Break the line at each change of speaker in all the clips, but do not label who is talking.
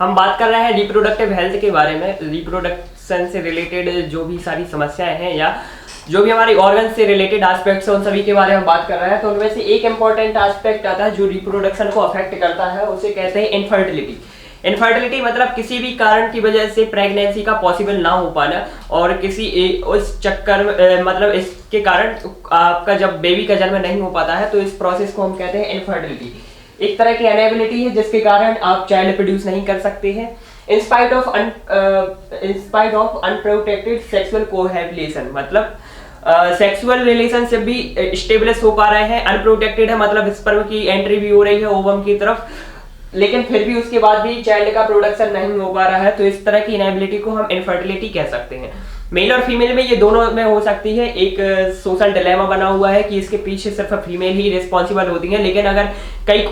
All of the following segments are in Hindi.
हम बात कर रहे हैं रिप्रोडक्टिव हेल्थ के बारे में। रिप्रोडक्शन से रिलेटेड जो भी सारी समस्याएं हैं या जो भी हमारी ऑर्गन से रिलेटेड एस्पेक्ट्स हैं उन सभी के बारे में बात कर रहे हैं। तो उनमें से एक इम्पॉर्टेंट एस्पेक्ट आता है जो रिप्रोडक्शन को अफेक्ट करता है, उसे कहते हैं इनफर्टिलिटी। इनफर्टिलिटी मतलब किसी भी कारण की वजह से प्रेगनेंसी का पॉसिबल ना हो पाना, और उस चक्कर मतलब इसके कारण आपका जब बेबी का जन्म नहीं हो पाता है तो इस प्रोसेस को हम कहते हैं इनफर्टिलिटी। एक तरह की अनेबिलिटी है जिसके कारण आप चाइल्ड प्रोड्यूस नहीं कर सकते हैं in spite of unprotected sexual cohabitation. मतलब सेक्सुअल रिलेशनशिप भी स्टेबलिश हो पा रहे हैं, अनप्रोटेक्टेड है मतलब स्पर्म की एंट्री भी हो रही है ओवम की तरफ, लेकिन फिर भी उसके बाद भी चाइल्ड का प्रोडक्शन नहीं हो पा रहा है। तो इस तरह की इनएबिलिटी को हम इनफर्टिलिटी कह सकते हैं। मेल और फीमेल में ये दोनों में हो सकती है। एक सोशल डिलेमा बना हुआ है कि इसके पीछे सिर्फ फीमेल ही रिस्पॉन्सिबल होती है, लेकिन अगर कई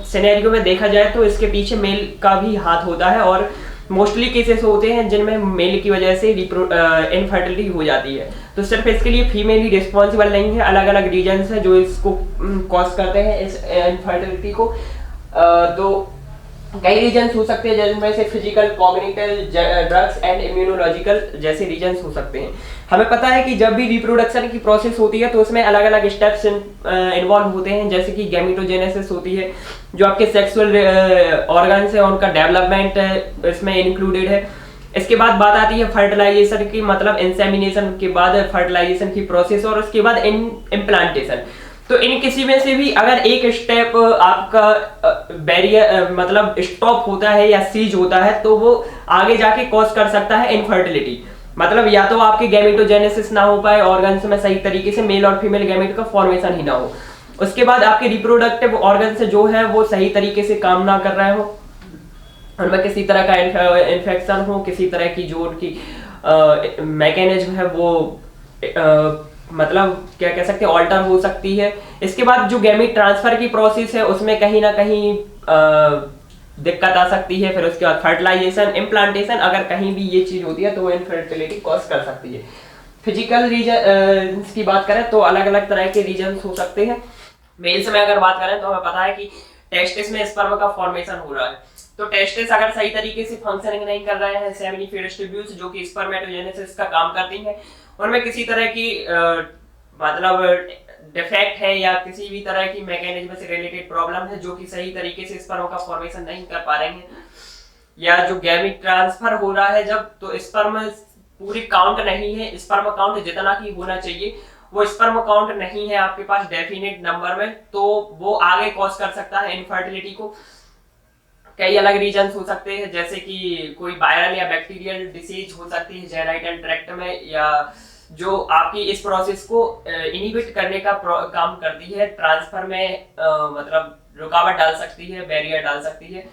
सिनेरियो में देखा जाए तो इसके पीछे मेल का भी हाथ होता है, और मोस्टली केसेस होते हैं जिनमें मेल की वजह से इनफर्टिलिटी हो जाती है। तो सिर्फ इसके लिए फीमेल ही रिस्पॉन्सिबल नहीं है, अलग अलग रीजन्स हैं जो इसको कॉज करते हैं इस इनफर्टिलिटी को। तो कई रीजन्स हो सकते हैं जिनमें से physical, cognitive, drugs and immunological जैसे रीजन्स हो सकते हैं। हमें पता है कि जब भी रिप्रोडक्शन की प्रोसेस होती है तो उसमें अलग अलग स्टेप्स इन्वॉल्व होते हैं, जैसे कि गैमेटोजेनेसिस होती है, जो आपके सेक्सुअल ऑर्गन्स है उनका डेवलपमेंट इसमें इंक्लूडेड है। इसके बाद बात आती है फर्टिलाइजेशन की, मतलब इंसेमिनेशन के बाद फर्टिलाइजेशन की प्रोसेस, और उसके बाद इम्प्लांटेशन। तो इन किसी में से भी अगर एक स्टेप आपका बैरियर मतलब स्टॉप होता है या सीज होता है तो वो आगे जाके कॉज कर सकता है इनफर्टिलिटी। मतलब या तो आपके गैमेटोजेनेसिस ना हो पाए, ऑर्गन्स में सही तरीके से मेल और फीमेल गैमेट का फॉर्मेशन ही ना हो, उसके बाद आपके रिप्रोडक्टिव ऑर्गन्स जो है वो सही तरीके से काम ना कर रहे हो, उनमें किसी तरह का इन्फेक्शन हो, किसी तरह की जो उनकी मैकेनिज्म है वो मतलब क्या कह सकते हैं ऑल्टर हो सकती है। इसके बाद जो गैमेट ट्रांसफर की प्रोसेस है उसमें कहीं ना कहीं दिक्कत आ सकती है। फिर उसके बाद फर्टिलाइजेशन, इम्प्लांटेशन, अगर कहीं भी ये चीज होती है तो वो इनफर्टिलिटी कॉज कर सकती है। फिजिकल रीजन की बात करें तो अलग अलग तरह के रीजन हो सकते हैं। मेल्स में अगर बात करें तो हमें पता है कि टेस्टिस में स्पर्म का फॉर्मेशन हो रहा है, तो टेस्टिस अगर सही तरीके से फंक्शनिंग नहीं कर रहे हैं, सेमिनिफेरस ट्यूब्यूल्स जो कि स्पर्मेटोजेनेसिस का काम करती हैं, उनमें किसी तरह की मतलब डिफेक्ट है या किसी भी तरह की मैकेनिज्म से रिलेटेड प्रॉब्लम है जो कि सही तरीके से स्पर्म का फॉर्मेशन नहीं कर पा रहे हैं, या जो गैमेट ट्रांसफर हो रहा है जब, तो स्पर्म पूरी काउंट नहीं है, स्पर्म काउंट जितना की होना चाहिए वो स्पर्म काउंट नहीं है आपके पास डेफिनेट नंबर में, तो वो आगे कॉज कर सकता है इनफर्टिलिटी को। कई अलग रीजन हो सकते हैं, जैसे कि कोई वायरल या बैक्टीरियल डिसीज हो सकती है जेनाइटल ट्रैक्ट में, या जो आपकी इस प्रोसेस को इनिबिट करने का काम करती है, ट्रांसफर में मतलब रुकावट डाल सकती है, बैरियर डाल सकती है।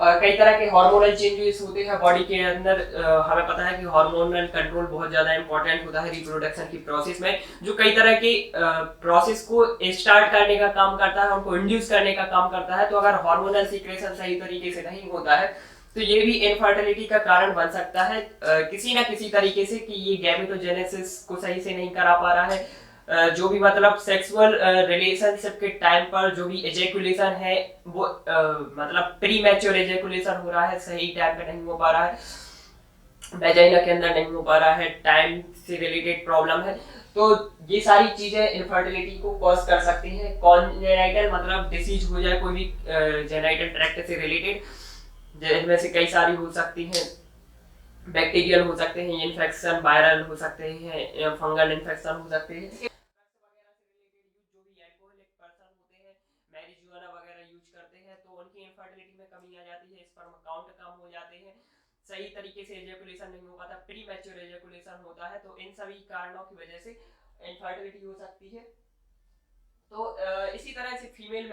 और कई तरह के हार्मोनल चेंजेस होते हैं बॉडी के अंदर। हमें पता है कि हार्मोनल कंट्रोल बहुत ज्यादा इंपॉर्टेंट होता है रिप्रोडक्शन की प्रोसेस में, जो कई तरह की प्रोसेस को स्टार्ट करने का काम करता है, उनको इंड्यूस करने का काम करता है। तो अगर हार्मोनल सीक्रेशन सही तरीके से नहीं होता है तो ये भी इनफर्टिलिटी का कारण बन सकता है किसी ना किसी तरीके से, कि ये गैमेटोजेनेसिस को सही से नहीं करा पा रहा है, जो भी मतलब सेक्सुअल रिलेशनशिप के टाइम पर जो भी एजेकुलेशन है वो मतलब प्री मैच्योर एजेकुलेशन हो रहा है, सही टाइम पे नहीं हो पा रहा है, वेजाइना के अंदर नहीं हो पा रहा है, टाइम से रिलेटेड प्रॉब्लम है। तो ये सारी चीजें इनफर्टिलिटी को कॉज कर सकती हैं। कॉन्जेनाइटल मतलब डिसीज हो जाए कोई भी जेनाइटल ट्रैक्ट से रिलेटेड, जिनमें से कई सारी हो सकती हैं, बैक्टीरियल हो सकते हैं इन्फेक्शन, वायरल हो सकते हैं, फंगल इन्फेक्शन हो सकते हैं, जो भी अल्कोहलिक पर्सन होते हैं, मैरिजुआना वगैरह यूज करते हैं, तो उनकी इनफर्टिलिटी में कमी आ जाती है, स्पर्म काउंट कम हो जाते हैं, सही तरीके से एजेकुलेशन नहीं हो पाता, प्री मैच्योर एजेकुलेशन होता है। तो इन सभी कारणों की वजह से इनफर्टिलिटी हो सकती है। तो इसी तरह से फीमेल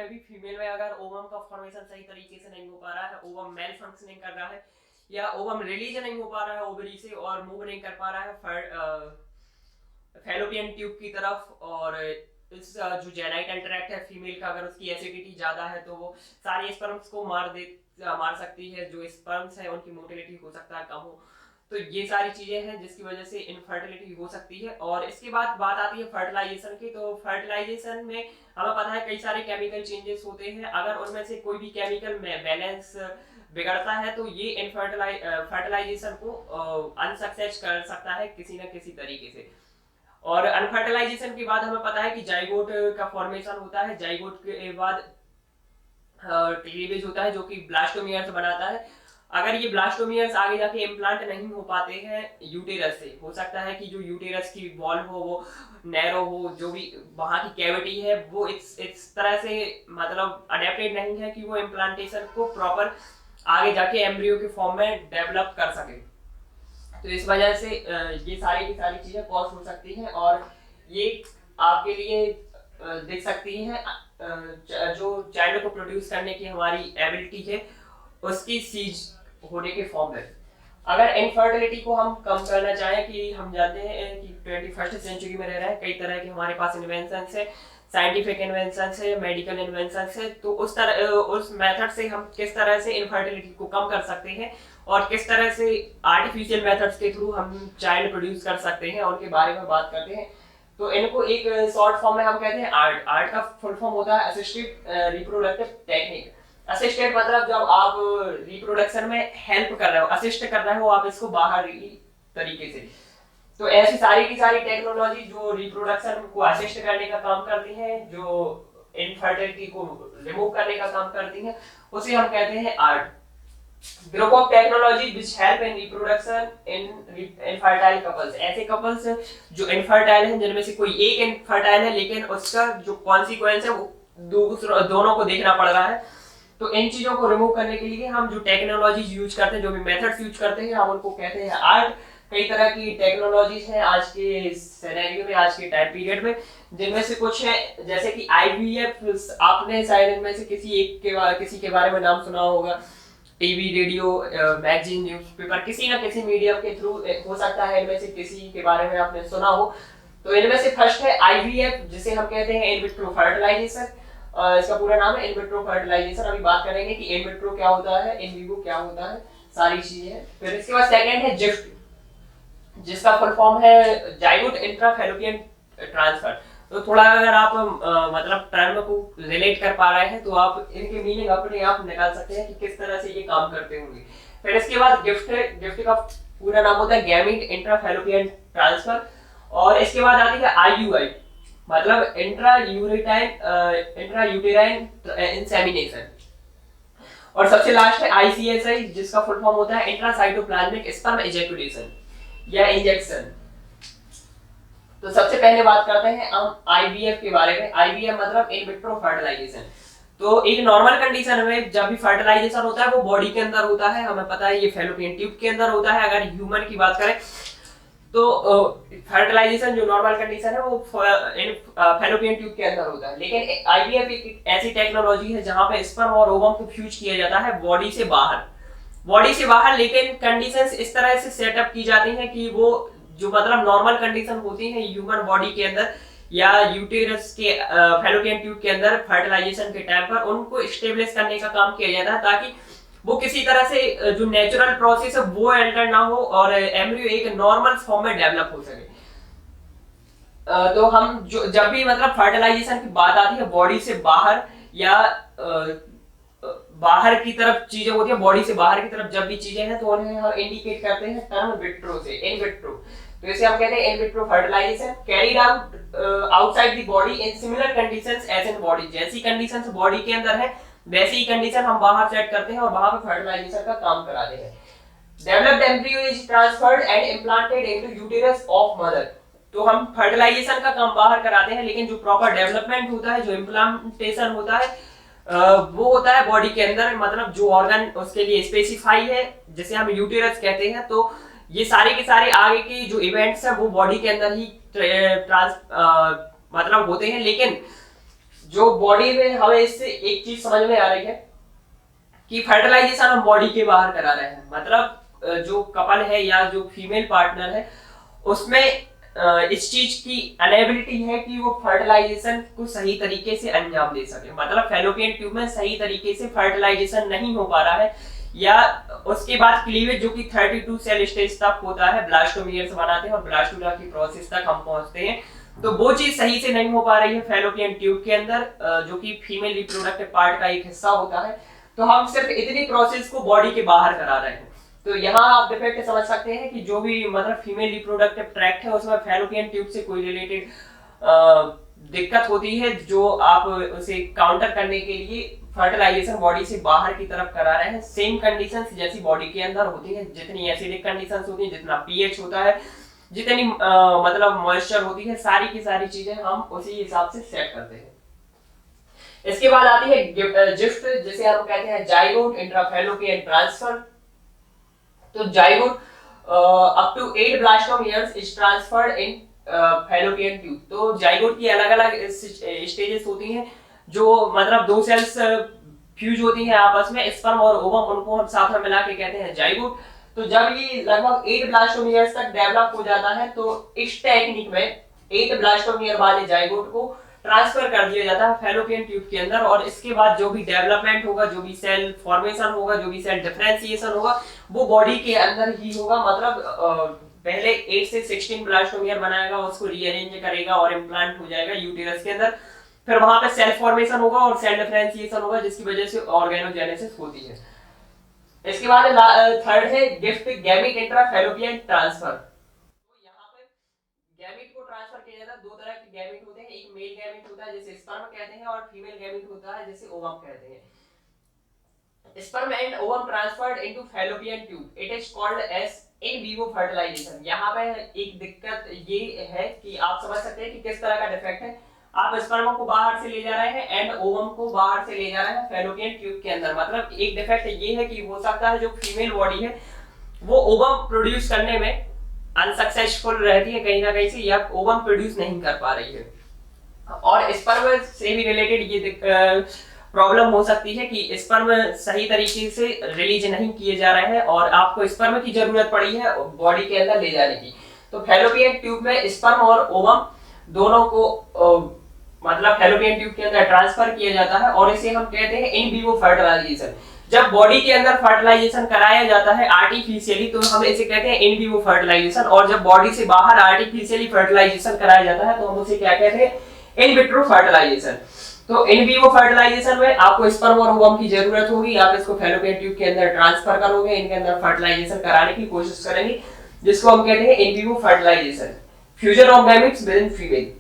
में अगर ओवम का फॉर्मेशन सही तरीके से नहीं हो पा रहा है, ओवम मेल फंक्शनिंग कर रहा है, या ओवम रिलीज नहीं हो पा रहा है ओवरी से और मूव नहीं कर पा रहा है फैलोपियन ट्यूब की तरफ, और इस जो जेनाइटल ट्रैक्ट है फीमेल का, अगर उसकी एसिडिटी ज्यादा है तो वो सारे स्पर्म्स को मार सकती है, जो स्पर्म्स है उनकी मोटिलिटी हो सकता है कम हो। तो ये सारी चीजें हैं जिसकी वजह से इनफर्टिलिटी हो सकती है। और इसके बाद बात आती है फर्टिलाइजेशन की, तो फर्टिलाइजेशन में हमें पता है कई सारे केमिकल चेंजेस होते हैं, अगर उनमें से कोई भी केमिकल में बैलेंस बिगड़ता है तो ये फर्टिलाइजेशन को अनसक्सेस कर सकता है किसी न किसी तरीके से। और अनफर्टिलाइजेशन के बाद हमें पता है कि जाइगोट का फॉर्मेशन होता है। जाइगोट के बाद क्लीवेज होता है जो कि ब्लास्टोमियर्स बनाता है। अगर ये ब्लास्टोमियर्स आगे जाके इम्प्लांट नहीं हो पाते हैं यूटेरस से, हो सकता है कि जो यूटेरस की वॉल हो वो नैरो हो, जो भी वहां की कैविटी है वो इस तरह से मतलब अडेप्टेड नहीं है कि वो इम्प्लांटेशन को प्रॉपर आगे जाके एम्ब्रियो के फॉर्म में डेवलप कर सके। तो इस वजह से ये सारी की सारी चीजें कॉस्ट हो सकती हैं और ये आपके लिए दिख सकती हैं जो चाइल्ड को प्रोड्यूस करने की हमारी एबिलिटी है उसकी सीज होने के फॉर्म में। अगर इनफर्टिलिटी को हम कम करना चाहें, कि हम जानते हैं कि 21st सेंचुरी में रह रहे हैं, कई तरह के हमारे पास इन्वेंशंस है, साइंटिफिक इन्वेंशंस है, मेडिकल इन्वेंशंस है, तो उस मेथड से हम किस तरह से इनफर्टिलिटी को कम कर सकते हैं और किस तरह से आर्टिफिशियल मेथड्स के थ्रू हम चाइल्ड प्रोड्यूस कर सकते हैं उनके बारे में बात करते हैं। तो इनको एक शॉर्ट फॉर्म में हम कहते हैं आर्ट। आर्ट का फुल फॉर्म होता है असिस्टेड रिप्रोडक्टिव टेक्निक। असिस्टेड मतलब जब आप रिप्रोडक्शन में हेल्प कर रहे हो, असिस्ट कर रहे हो आप इसको बाहरी तरीके से। तो ऐसी सारी की सारी टेक्नोलॉजी जो रिप्रोडक्शन को असिस्ट करने का काम करती हैं, जो इनफर्टिलिटी को रिमूव करने का काम करती हैं, उसे हम कहते हैं art. Group of technology which help in reproduction in infertile couples. ऐसे कपल्स जो इनफर्टाइल हैं, जिनमें से कोई एक इनफर्टाइल है लेकिन उसका जो कॉन्सिक्वेंस है वो दोनों को देखना पड़ रहा है। तो इन चीजों को रिमूव करने के लिए हम जो टेक्नोलॉजी यूज करते हैं, जो भी मेथड्स यूज करते हैं, हम उनको कहते हैं आर्ट। कई तरह की टेक्नोलॉजीज हैं आज के सिनेरियो में, आज के टाइम पीरियड में, जिनमें से कुछ है जैसे कि IVF। आपने शायद इनमें से किसी के बारे में नाम सुना होगा, टीवी, रेडियो, मैगजीन, न्यूज़पेपर, किसी ना किसी मीडियम के थ्रू हो सकता है इनमें से किसी के बारे में आपने सुना हो। तो इनमें से फर्स्ट है IVF, जिसे हम कहते हैं इन विट्रो फर्टिलाइजेशन। इसका पूरा नाम है इन विट्रो फर्टिलाइजेशन। अभी बात करेंगे कि इन विट्रो क्या होता है, इन विवो क्या होता है, सारी चीजें हैं। फिर इसके बाद सेकंड है जिफ्ट, जिसका फुल फॉर्म है जाइगोट इंट्राफैलोपियन ट्रांसफर। तो थोड़ा अगर आप मतलब टर्म को रिलेट कर पा रहे हैं तो आप इनके मीनिंग अपने आप निकाल सकते हैं कि किस तरह से ये काम करते होंगे। फिर इसके बाद गिफ्ट है। गिफ्ट का पूरा नाम होता है गैमीट इंट्राफैलोपियन ट्रांसफर। और इसके बाद आती है IUI, मतलब इंट्रायूटेराइन इंसेमिनेशन। और सबसे लास्ट है ICSI, जिसका फुल फॉर्म होता है इंट्रासाइटोप्लाज्मिक स्पर्म इजैकुलेशन या इंजेक्शन। तो सबसे पहले बात करते हैं हम IVF के बारे में। IVF मतलब इन विट्रो फर्टिलाइजेशन। तो एक नॉर्मल कंडीशन में जब भी फर्टिलाइजेशन होता है वो बॉडी के अंदर होता है, हमें पता है ये फैलोपियन ट्यूब के अंदर होता है। अगर ह्यूमन की बात करें तो फर्टिलाइजेशन जो नॉर्मल कंडीशन है वो फैलोपियन ट्यूब के अंदर होता है। लेकिन IVF एक ऐसी टेक्नोलॉजी है जहां पे स्पर्म और ओवम को फ्यूज किया जाता है बॉडी से बाहर। लेकिन कंडीशंस इस तरह से सेटअप की जाती हैं कि वो जो मतलब नॉर्मल कंडीशन होती है ह्यूमन बॉडी के अंदर या यूटेरस के फैलोपियन ट्यूब के अंदर फर्टिलाइजेशन के टाइम पर उनको स्टेबलिश करने का काम किया जाता है, ताकि वो किसी तरह से जो नेचुरल प्रोसेस है वो अल्टर ना हो और एम्ब्रियो एक नॉर्मल फॉर्म में डेवलप हो सके। तो हम जब भी मतलब फर्टिलाइजेशन की बात आती है बॉडी से बाहर या बाहर की तरफ चीजें होती है, बॉडी से बाहर की तरफ जब भी चीजें हैं तो उन्हें हम इंडिकेट करते हैं टर्म विट्रो से, इन विट्रो। तो इसे हम कहते हैं in vitro fertilisation carried out outside the body in similar conditions as in body. जैसी कंडीशंस बॉडी के अंदर है वैसी ही कंडीशन हम बाहर सेट करते हैं और वहां पे फर्टिलाइजेशन का काम कराते हैं। Developed embryo is transferred and implanted into uterus of mother. तो हम फर्टिलाइजेशन का काम बाहर कराते हैं, लेकिन जो प्रॉपर डेवलपमेंट होता है, जो इम्प्लांटेशन होता है वो होता है बॉडी के अंदर, मतलब जो ऑर्गन उसके लिए स्पेसिफाई है जिसे हम यूटेरस कहते हैं। तो ये सारे के सारे आगे के जो इवेंट्स हैं वो बॉडी के अंदर ही मतलब होते हैं। लेकिन जो बॉडी में हमें इससे एक चीज समझ में आ रही है कि फर्टिलाइजेशन हम बॉडी के बाहर करा रहे हैं, मतलब जो कपल है या जो फीमेल पार्टनर है उसमें इस चीज की अनेबिलिटी है कि वो फर्टिलाइजेशन को सही तरीके से अंजाम दे सके। मतलब फैलोपियन ट्यूब में सही तरीके से फर्टिलाइजेशन नहीं हो पा रहा है, या उसके बाद क्लीवेज जो कि 32 सेल स्टेज तक होता है, ब्लास्टोमियर्स बनाते हैं और ब्लास्टुला की प्रोसेस तक हम पहुंचते हैं, तो वो चीज सही से नहीं हो पा रही है फैलोपियन ट्यूब के अंदर, जो कि फीमेल रिप्रोडक्टिव पार्ट का एक हिस्सा होता है। तो हम सिर्फ इतनी प्रोसेस को बॉडी के बाहर करा रहे हैं। तो यहाँ आप डिफेक्ट समझ सकते हैं कि जो भी मतलब फीमेल रिप्रोडक्टिव ट्रैक्ट है उसमें फैलोपियन ट्यूब से कोई रिलेटेड दिक्कत होती है, जो आप उसे काउंटर करने के लिए फर्टिलाइजेशन बॉडी से बाहर की तरफ करा रहे हैं। सेम कंडीशंस जैसी बॉडी के अंदर होती है, जितनी एसिडिक कंडीशंस होती है, जितना पीएच होता है, जितनी मतलब मॉइस्चर होती है, सारी की सारी चीजें हम उसी हिसाब से सेट करते हैं। इसके बाद आती है गिफ्ट, जिसे हम कहते हैं जाइगोट इंट्राफैलोपियन ट्रांसफर। तो zygote up to 8 blastomeres is transferred in fallopian tube. तो जाइगोट की अलग अलग स्टेजेस होती हैं, जो मतलब दो सेल्स फ्यूज होती हैं आपस में, स्पर्म और ओवम, उनको हम साथ में मिला के कहते हैं जाइगोट। तो जब ये लगभग 8 ब्लास्टोम ईयर्स तक डेवलप हो जाता है तो इस टेक्निक में 8 ब्लास्टोम ईयर वाले जाइगोट को ट्रांसफर कर दिया जाता है फैलोपियन ट्यूब के अंदर, और इसके बाद जो भी डेवलपमेंट होगा, जो भी सेल फॉर्मेशन होगा, जो भी सेल डिफरेंशिएशन होगा, वो बॉडी के अंदर ही होगा। मतलब पहले 8 से 16 ब्लास्टोम ईयर बनाएगा, उसको रीअरेंज करेगा और इम्प्लांट हो जाएगा यूटेरस के अंदर। फिर वहां पे सेल फॉर्मेशन होगा और सेल डिफरेंशिएशन होगा, जिसकी वजह से ऑर्गेनोजेनेसिस होती है। इसके बाद थर्ड है गिफ्ट गैमेट इंट्राफैलोपियन ट्रांसफर। तो यहाँ पे गैमेट को ट्रांसफर किया जाता है। दो तरह के गैमेट होते हैं, एक मेल गैमेट होता है जिसे स्पर्म कहते हैं, और फीमेल गैमेट होता है जिसे ओवम कहते हैं। Sperm and ovum transferred into fallopian tube, it is called as in vivo fertilisation. यहाँ पे एक दिक्कत ये है कि आप समझ सकते हैं कि किस तरह का डिफेक्ट है। आप स्पर्म को बाहर से ले जा रहे हैं एंड ओवम को बाहर से ले जा रहे हैं फैलोपियन ट्यूब के अंदर। मतलब एक डिफेक्ट ये है कि हो सकता है जो फीमेल बॉडी है वो ओवम प्रोड्यूस करने में अनसक्सेसफुल रहती है कहीं ना कहीं से, या ओवम प्रोड्यूस नहीं कर पा रही है, और स्पर्म से भी रिलेटेड ये प्रॉब्लम हो सकती है कि स्पर्म सही तरीके से रिलीज नहीं किए जा रहे हैं और आपको स्पर्म की जरूरत पड़ी है बॉडी के अंदर ले जाने की। तो फैलोपियन ट्यूब में स्पर्म और ओवम दोनों को मतलब फैलोपियन ट्यूब के अंदर ट्रांसफर किया जाता है, और इसे हम कहते हैं इन विवो फर्टिलाइजेशन। जब बॉडी के अंदर फर्टिलाइजेशन कराया जाता है आर्टिफिशियली तो हम इसे कहते हैं इन विवो फर्टिलाइजेशन, और जब बॉडी से बाहर आर्टिफिशियली फर्टिलाइजेशन कराया जाता है तो हम उसे क्या कहते हैं, इन विट्रो फर्टिलाइजेशन। तो इन विवो फर्टिलाइजेशन में आपको स्पर्म और ओवम की जरूरत होगी, आप इसको फैलोपियन ट्यूब के अंदर ट्रांसफर करोगे, इनके अंदर फर्टिलाइजेशन कराने की कोशिश करेंगे, जिसको हम कहते हैं in vivo fertilisation, fusion of gametes with in female.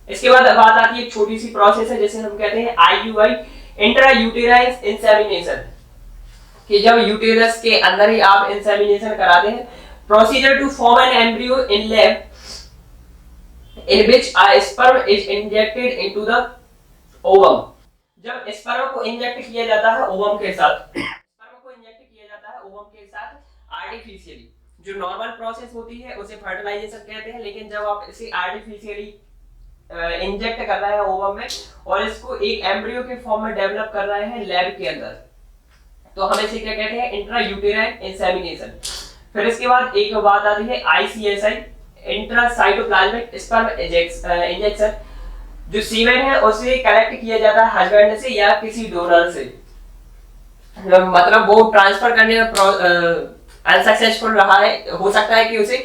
इसके बाद बात आती है एक छोटी सी प्रोसेस है जिसे हम कहते हैं आईयूआई, इंट्रा यूटेराइन इंसेमिनेशन, कि जब यूटेरस के अंदर ही आप इंसेमिनेशन कराते हैं। Procedure to form an embryo in lab in which a sperm is injected into the ovum। जब स्पर्म को इंजेक्ट किया जाता है ओवम के साथ, स्पर्म को इंजेक्ट किया जाता है ओवम के साथ आर्टिफिशियली, जो नॉर्मल प्रोसेस होती है उसे फर्टिलाइजेशन कहते हैं, लेकिन जब आप इसे आर्टिफिशियली इंजेक्ट कर रहे हैं ओवम में और इसको एक एम्ब्रियो के फॉर्म में डेवलप कर रहे हैं लैब के अंदर, तो हम इसे क्या कहते हैं, इंट्रा यूटेराइन इंसेमिनेशन। फिर इसके बाद एक बात आती है आईसीएसआई, इंट्रासाइटोप्लाज्मिक स्पर्म इंजेक्शन। जो सीमेन है उसे कलेक्ट किया जाता है हस्बैंड से या किसी डोनर से, मतलब वो ट्रांसफर करने में अनसक्सेसफुल रहा है, हो सकता है कि उसे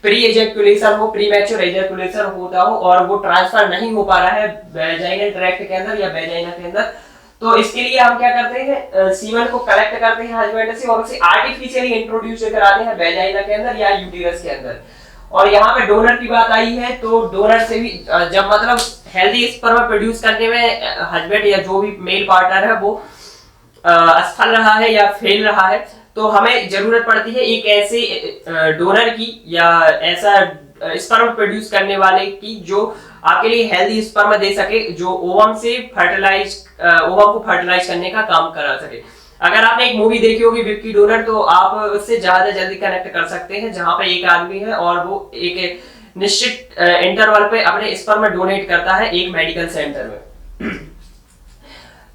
प्री एजेकुलेशन हो, प्री मैच्योर एजेकुलेशन होता हो और वो ट्रांसफर नहीं हो पा रहा है वेजाइनल ट्रैक्ट के अंदर या वेजाइना के अंदर, तो इसके लिए हम क्या करते हैं, सीमेन को कलेक्ट करते हैं हस्बैंड से और उसे आर्टिफिशियली इंट्रोड्यूस कराते हैं वेजाइना के अंदर या यूटेरस के अंदर। और यहाँ पे डोनर की बात आई है तो डोनर से भी जब मतलब हेल्दी स्पर्म प्रोड्यूस करने में हस्बैंड या जो भी मेल पार्टनर है वो असफल रहा है या फेल रहा है, तो हमें जरूरत पड़ती है एक ऐसे डोनर की या ऐसा स्पर्म प्रोड्यूस करने वाले की जो आपके लिए हेल्दी स्पर्म दे सके, जो ओवम से ओवम को फर्टिलाइज करने का काम करा सके। अगर आपने एक मूवी देखी होगी विक्की डोनर, तो आप उससे ज्यादा जल्दी कनेक्ट कर सकते हैं, जहां पे एक आदमी है और वो एक निश्चित इंटरवल पे अपने स्पर्म डोनेट करता है एक मेडिकल सेंटर में।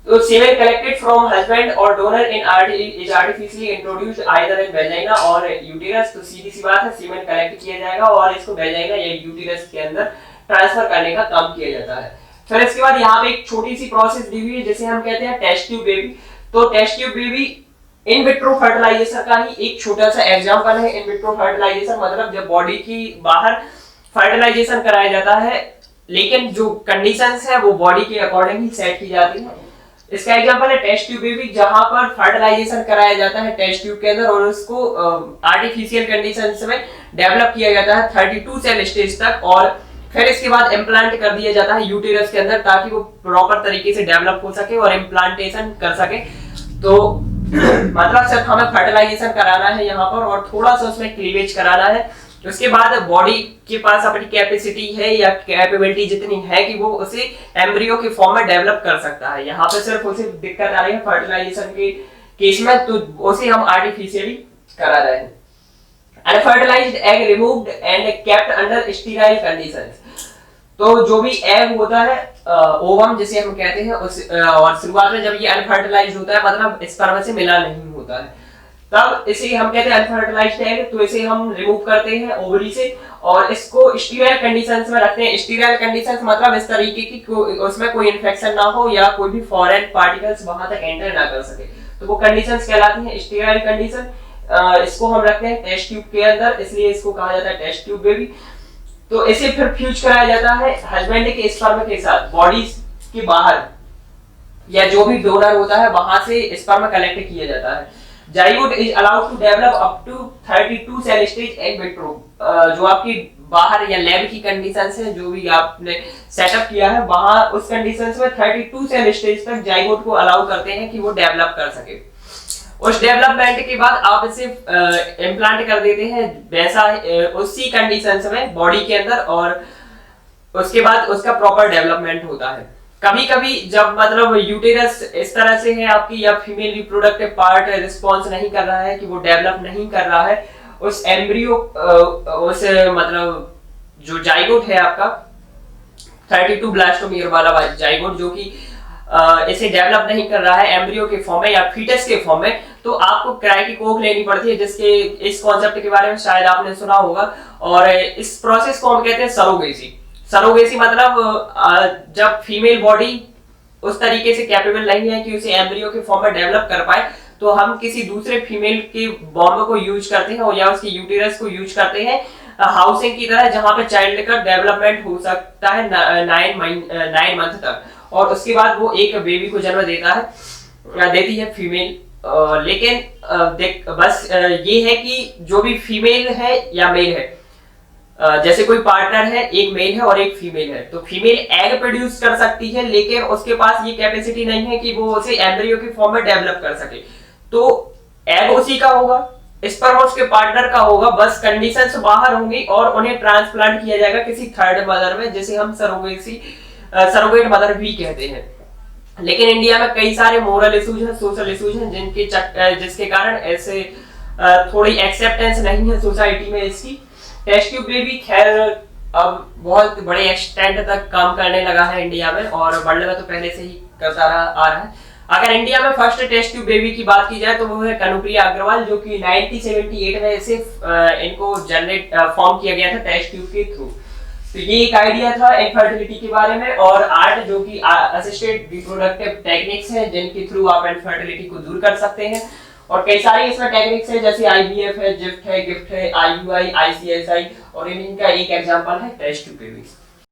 तो सीमेन कलेक्टेड फ्रॉम हस्बैंड और donor is artificially introduced either in vagina और यूटेरस। तो सीधी सी बात है, सीमेन कलेक्ट किया जाएगा और इसको वेजाइना या यूटेरस के अंदर ट्रांसफर करने का काम किया जाता है। फिर इसके बाद यहाँ पे एक छोटी सी प्रोसेस दी हुई है जिसे हम कहते हैं टेस्ट ट्यूब बेबी। तो test tube baby in vitro fertilisation का ही एक छोटा सा एग्जांपल है। इन विट्रो फर्टिलाइजेशन मतलब जब बॉडी की बाहर फर्टिलाइजेशन कराया जाता है, लेकिन जो कंडीशंस है वो बॉडी के अकॉर्डिंग ही सेट की जाती है। इसका एग्जांपल है टेस्ट ट्यूब बेबी, जहां पर फर्टिलाइजेशन कराया जाता है टेस्ट ट्यूब के अंदर और उसको आर्टिफिशियल कंडीशंस में डेवलप किया जाता है 32 सेल स्टेज तक, और फिर इसके बाद इम्प्लांट कर दिया जाता है यूटेरस के अंदर ताकि वो प्रॉपर तरीके से डेवलप हो सके और इम्प्लांटेशन कर सके। तो मतलब सिर्फ हमें फर्टिलाइजेशन कराना है यहाँ पर और थोड़ा सा उसमें क्लीवेज कराना है। उसके बाद बॉडी के पास अपनी कैपेसिटी है या कैपेबिलिटी जितनी है कि वो उसे एम्ब्रियो के फॉर्म में डेवलप कर सकता है। यहाँ पे सिर्फ उसे दिक्कत आ रही है फर्टिलाइजेशन के केस में, तो उसे हम आर्टिफिशियली करा रहे हैं। Unfertilised egg removed and kept under sterile conditions. तो जो भी एग होता है ओवम जिसे हम कहते हैं उस और शुरुआत में जब ये अनफर्टिलाइज्ड होता है मतलब स्पर्म से मिला नहीं होता है, तब इसे हम कहते हैं अनफर्टिलाइज्ड एग। तो इसे हम रिमूव करते हैं ओवरी से और इसको स्टीराइल कंडीशंस में रखते हैं। स्टीराइल कंडीशंस मतलब इस तरीके की उसमें कोई इन्फेक्शन ना हो या कोई भी फॉरेन पार्टिकल्स वहां तक एंटर ना कर सके, तो वो कंडीशंस कहलाती हैं स्टीराइल कंडीशन। इसको हम रखते हैं टेस्ट ट्यूब के अंदर, इसलिए इसको कहा जाता है टेस्ट ट्यूब बेबी। तो इसे फिर फ्यूज कराया जाता है हस्बैंड के स्पर्म के साथ बॉडी के बाहर या जो भी डोनर होता है वहां से स्पर्म कलेक्ट किया जाता है। Zygote is allowed to develop up to 32 cell stage in vitro. जो आपकी बाहर या लैब की कंडीशंस है जो भी आपने सेटअप किया है वहां उस कंडीशंस में 32 सेल स्टेज तक जाइगोट को अलाउ करते हैं कि वो डेवलप कर सके। उस डेवलपमेंट के बाद आप इसे इम्प्लांट कर देते हैं वैसा उसी कंडीशंस में बॉडी के अंदर, और उसके बाद उसका प्रॉपर डेवलपमेंट होता है। कभी कभी जब मतलब यूटेरस इस तरह से है आपकी या फीमेल रिप्रोडक्टिव पार्ट रिस्पॉन्स नहीं कर रहा है कि वो डेवलप नहीं कर रहा है, उस एम्ब्रियो उस मतलब जो जाइगोट है आपका 32 ब्लास्टोमियर वाला जाइगोट जो कि इसे डेवलप नहीं कर रहा है एम्ब्रियो के फॉर्म में या फीटस के फॉर्म में, तो आपको क्राई की कोख लेनी पड़ती है, जिसके इस कॉन्सेप्ट के बारे में शायद आपने सुना होगा। और इस प्रोसेस को हम कहते हैं सरोगेसी। सरोगेसी मतलब जब फीमेल बॉडी उस तरीके से कैपेबल नहीं है कि उसे एम्ब्रियो के फॉर्म में डेवलप कर पाए, तो हम किसी दूसरे फीमेल के बॉम्ब को यूज करते हैं या उसकी यूटेरस को यूज करते हैं हाउसिंग की तरह, जहां पे चाइल्ड का डेवलपमेंट हो सकता है 9 मंथ तक, और उसके बाद वो एक बेबी को जन्म देता है देती है फीमेल। लेकिन बस ये है कि जो भी फीमेल है या मेल है, जैसे कोई पार्टनर है, एक मेल है और एक फीमेल है, तो फीमेल एग प्रोड्यूस कर सकती है लेकिन उसके पास ये कैपेसिटी नहीं है कि वो उसे एम्ब्रियो के फॉर्म में डेवलप कर सके। तो एग उसी का होगा, स्पर्म उसके पार्टनर का होगा, बस कंडीशंस बाहर होंगी और उन्हें ट्रांसप्लांट किया जाएगा किसी थर्ड मदर में, जिसे हम सरोगेट मदर भी कहते हैं। लेकिन इंडिया में कई सारे मोरल इश्यूज हैं, सोशल इश्यूज हैं जिसके कारण ऐसे थोड़ी एक्सेप्टेंस नहीं है सोसाइटी में इसकी। टेस्ट ट्यूब बेबी खैर अब बहुत बड़े एक्सटेंट तक काम करने लगा है इंडिया में, और वर्ल्ड में तो पहले से ही करता आ रहा है। अगर इंडिया में फर्स्ट टेस्ट ट्यूब बेबी की बात की जाए तो वो है कनुप्रिया अग्रवाल, जो कि 1978 में इसे इनको जनरेट फॉर्म किया गया था टेस्ट ट्यूब के थ्रू। तो ये एक आइडिया था इनफर्टिलिटी के बारे में। और आर्ट जो कि असिस्टेड रिप्रोडक्टिव टेक्निक्स हैं जिनके थ्रू आप इनफर्टिलिटी को दूर कर सकते हैं, और कई सारी इसमें टेक्निक्स है जैसे IVF है, गिफ्ट है, IUI, ICSI, और इनका एक एग्जांपल है टेस्ट ट्यूब बेबी।